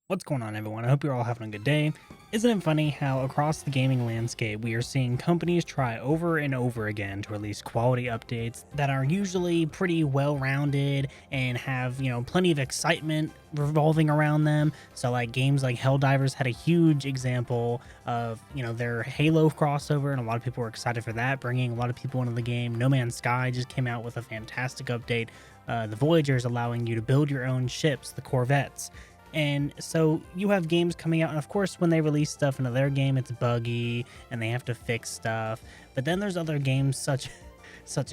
What's going on, everyone? I hope you're all having a good day. Isn't it funny how across the gaming landscape we are seeing companies try over and over again to release quality updates that are usually pretty well-rounded and have, plenty of excitement revolving around them. So like games like Helldivers had a huge example of, their Halo crossover, and a lot of people were excited for that, bringing a lot of people into the game. No Man's Sky just came out with a fantastic update. The Voyagers allowing you to build your own ships, the Corvettes. And so you have games coming out, and of course when they release stuff into their game, it's buggy and they have to fix stuff. But then there's other games such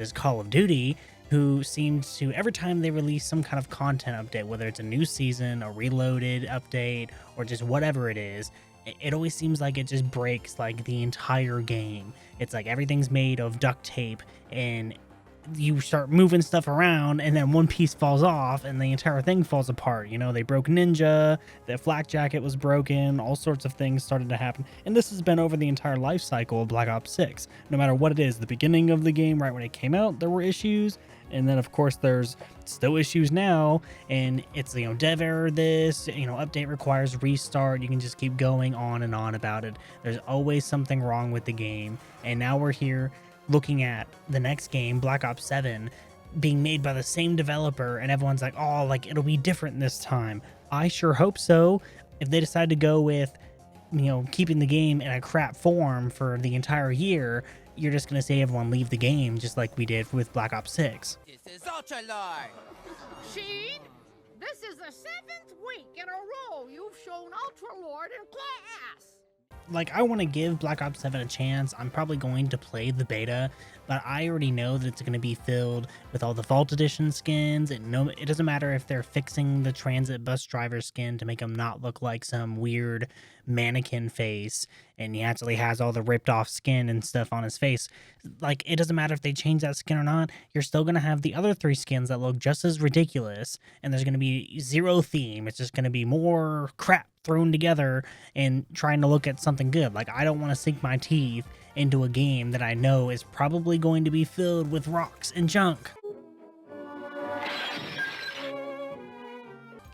as Call of Duty, who seem to, every time they release some kind of content update, whether it's a new season, a reloaded update, or just whatever it is, it always seems like it just breaks like the entire game. It's like everything's made of duct tape, and you start moving stuff around and then one piece falls off and the entire thing falls apart. They broke Ninja, the flak jacket was broken, all sorts of things started to happen. And this has been over the entire life cycle of Black Ops 6. No matter what it is, the beginning of the game, right when it came out, there were issues. And then of course there's still issues now, and it's, dev error this, update requires restart. You can just keep going on and on about it. There's always something wrong with the game. And now we're here looking at the next game, Black Ops 7, being made by the same developer, and everyone's like, oh, like it'll be different this time. I sure hope so. If they decide to go with, keeping the game in a crap form for the entire year, you're just going to see everyone leave the game just like we did with Black Ops 6. This is Ultra Lord. Sheen, this is the 7th week in a row you've shown Ultra Lord in class. Like, I want to give Black Ops 7 a chance. I'm probably going to play the beta, but I already know that it's going to be filled with all the Vault Edition skins. It doesn't matter if they're fixing the transit bus driver skin to make him not look like some weird mannequin face, and he actually has all the ripped off skin and stuff on his face. Like, it doesn't matter if they change that skin or not. You're still going to have the other 3 skins that look just as ridiculous, and there's going to be zero theme. It's just going to be more crap thrown together and trying to look at something good. Like, I don't want to sink my teeth into a game that I know is probably going to be filled with rocks and junk.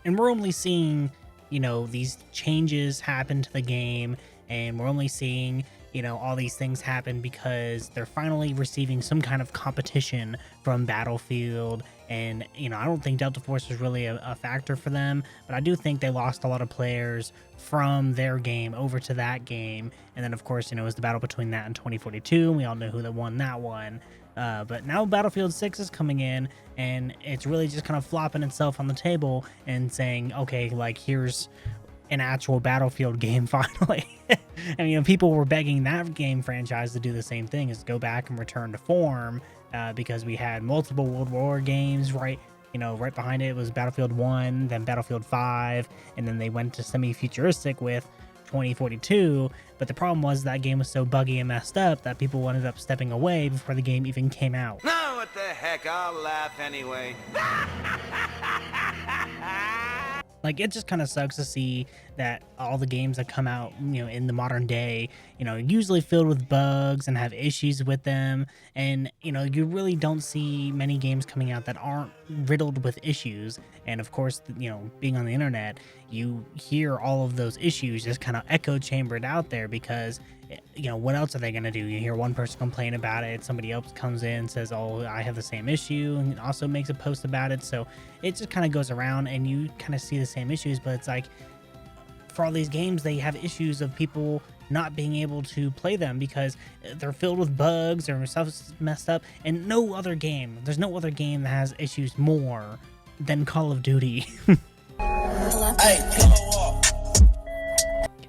And we're only seeing, these changes happen to the game, and we're only seeing, all these things happen because they're finally receiving some kind of competition from Battlefield. And, I don't think Delta Force was really a factor for them, but I do think they lost a lot of players from their game over to that game. And then, of course, it was the battle between that and 2042, and we all know who that won that one. But now Battlefield 6 is coming in, and it's really just kind of flopping itself on the table and saying, okay, like, here's an actual Battlefield game finally. And, people were begging that game franchise to do the same thing, is go back and return to form, because we had multiple World War games, right? Right behind it was Battlefield 1, then Battlefield 5, and then they went to semi-futuristic with 2042. But the problem was that game was so buggy and messed up that people ended up stepping away before the game even came out. No, what the heck, I'll laugh anyway. Like, it just kind of sucks to see that all the games that come out, in the modern day, usually filled with bugs and have issues with them. And, you really don't see many games coming out that aren't riddled with issues. And of course, being on the internet, you hear all of those issues just kind of echo chambered out there because, what else are they going to do? You hear one person complain about it, somebody else comes in and says, oh, I have the same issue, and also makes a post about it. So it just kind of goes around and you kind of see the same issues. But it's like, for all these games, they have issues of people not being able to play them because they're filled with bugs or stuff's messed up. And there's no other game that has issues more than Call of Duty. If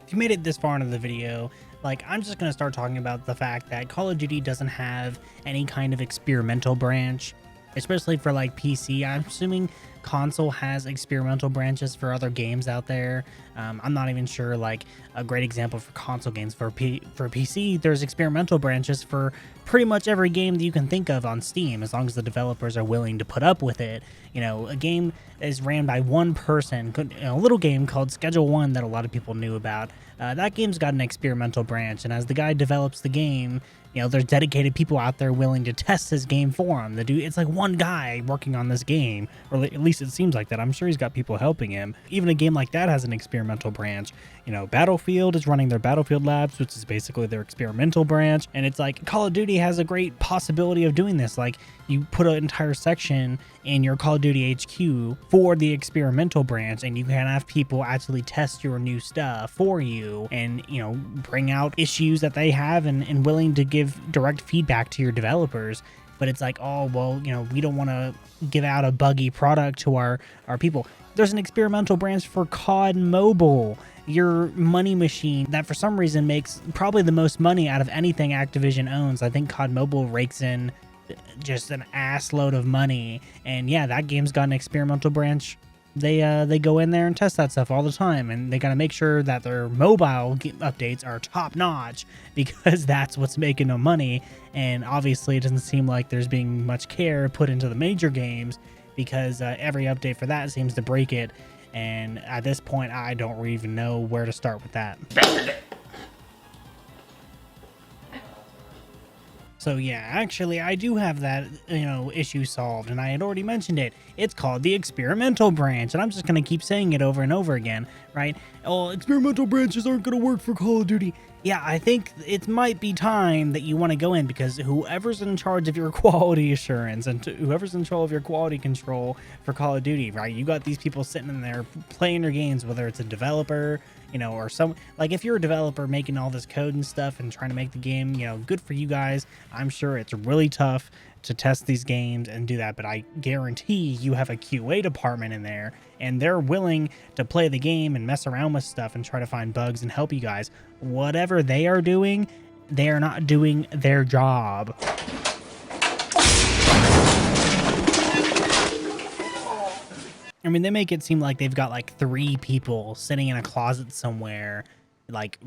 you made it this far into the video, like, I'm just gonna start talking about the fact that Call of Duty doesn't have any kind of experimental branch, especially for like PC. I'm assuming console has experimental branches for other games out there. I'm not even sure. Like, a great example for console games, for PC, there's experimental branches for pretty much every game that you can think of on Steam, as long as the developers are willing to put up with it. A game is ran by one person, a little game called Schedule 1 that a lot of people knew about. That game's got an experimental branch, and as the guy develops the game, there's dedicated people out there willing to test his game for him. It's like one guy working on this game, or at least least it seems like that. I'm sure he's got people helping him. Even a game like that has an experimental branch. You know, Battlefield is running their Battlefield Labs, which is basically their experimental branch. And it's like Call of Duty has a great possibility of doing this. Like, you put an entire section in your Call of Duty HQ for the experimental branch, and you can have people actually test your new stuff for you and, you know, bring out issues that they have and willing to give direct feedback to your developers. But it's like, oh, well, you know, we don't want to give out a buggy product to our people. There's an experimental branch for COD Mobile, your money machine that for some reason makes probably the most money out of anything Activision owns. I think COD Mobile rakes in just an ass load of money, and yeah, that game's got an experimental branch. They go in there and test that stuff all the time, and they got to make sure that their mobile updates are top notch because that's what's making them money. And obviously it doesn't seem like there's being much care put into the major games because every update for that seems to break it. And at this point, I don't even know where to start with that. So yeah, actually, I do have that, you know, issue solved, and I had already mentioned it. It's called the experimental branch, and I'm just going to keep saying it over and over again, right? Oh, experimental branches aren't going to work for Call of Duty. Yeah, I think it might be time that you want to go in, because whoever's in charge of your quality assurance and whoever's in charge of your quality control for Call of Duty, right? You got these people sitting in there playing their games, whether it's a developer, you know, or some, like if you're a developer making all this code and stuff and trying to make the game, you know, good for you guys. I'm sure it's really tough to test these games and do that, but I guarantee you have a QA department in there and they're willing to play the game and mess around with stuff and try to find bugs and help you guys. Whatever they are doing, they are not doing their job. I mean, they make it seem like they've got like 3 people sitting in a closet somewhere, like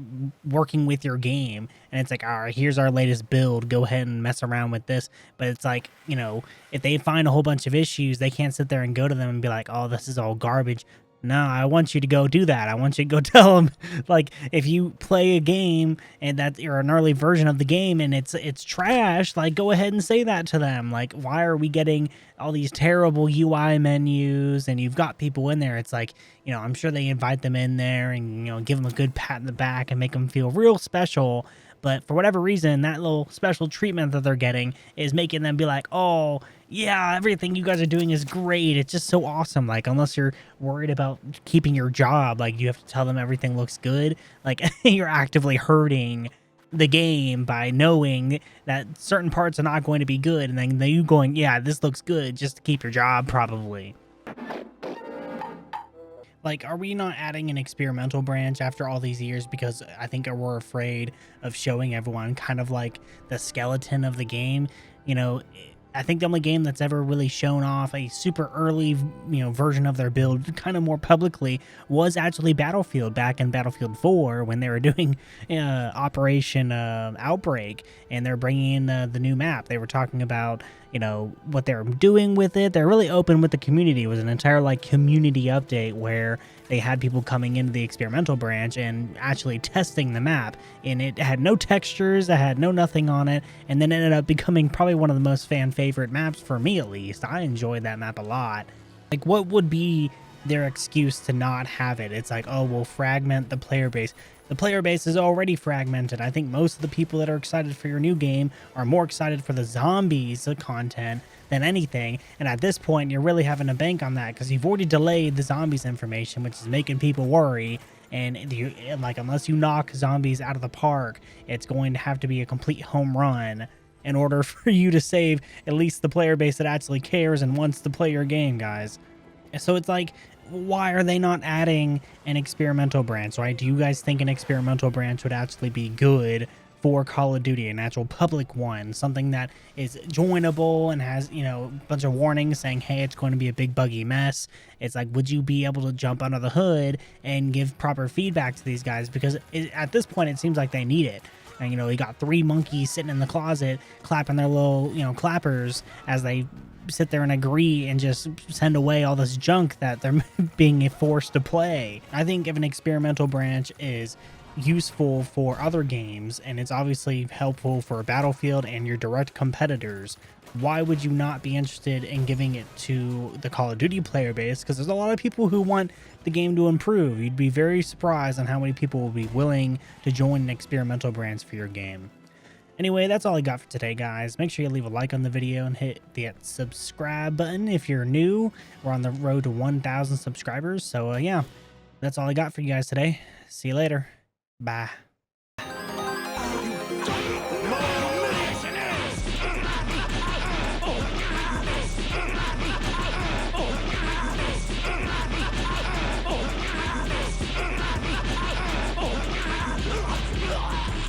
working with your game, and it's like, all right, here's our latest build, go ahead and mess around with this. But it's like, you know, if they find a whole bunch of issues, they can't sit there and go to them and be like, oh, this is all garbage. No, I want you to go do that. I want you to go tell them, like, if you play a game and that you're an early version of the game and it's trash, like, go ahead and say that to them. Like, why are we getting all these terrible UI menus and you've got people in there? It's like, you know, I'm sure they invite them in there and, you know, give them a good pat in the back and make them feel real special. But for whatever reason, that little special treatment that they're getting is making them be like, oh, yeah, everything you guys are doing is great. It's just so awesome. Like, unless you're worried about keeping your job, like, you have to tell them everything looks good. Like, you're actively hurting the game by knowing that certain parts are not going to be good. And then you going, yeah, this looks good just to keep your job, probably. Like, are we not adding an experimental branch after all these years because I think we're afraid of showing everyone kind of like the skeleton of the game? You know, I think the only game that's ever really shown off a super early, you know, version of their build kind of more publicly was actually Battlefield back in Battlefield 4 when they were doing Operation Outbreak, and they're bringing in the new map. They were talking about, you know, what they're doing with it. They're really open with the community. It was an entire like community update where they had people coming into the experimental branch and actually testing the map, and it had no textures, it had no nothing on it, and then it ended up becoming probably one of the most fan favorite maps for me, at least. I enjoyed that map a lot. Like, what would be their excuse to not have it? It's like, oh, we'll fragment the player base. The player base is already fragmented. I think most of the people that are excited for your new game are more excited for the zombies content than anything. And at this point, you're really having to bank on that because you've already delayed the zombies information, which is making people worry. And you, like, unless you knock zombies out of the park, it's going to have to be a complete home run in order for you to save at least the player base that actually cares and wants to play your game, guys. So it's like, why are they not adding an experimental branch, right? Do you guys think an experimental branch would actually be good for Call of Duty, an actual public one, something that is joinable and has, you know, a bunch of warnings saying, hey, it's going to be a big buggy mess? It's like, would you be able to jump under the hood and give proper feedback to these guys? Because at this point, it seems like they need it. And, you know, you got 3 monkeys sitting in the closet clapping their little, you know, clappers as they sit there and agree and just send away all this junk that they're being forced to play. I think if an experimental branch is useful for other games, and it's obviously helpful for Battlefield and your direct competitors, why would you not be interested in giving it to the Call of Duty player base? Because there's a lot of people who want the game to improve. You'd be very surprised on how many people will be willing to join experimental brands for your game. Anyway, that's all I got for today, guys. Make sure you leave a like on the video and hit the subscribe button if you're new. We're on the road to 1,000 subscribers. So yeah, that's all I got for you guys today. See you later. Bye.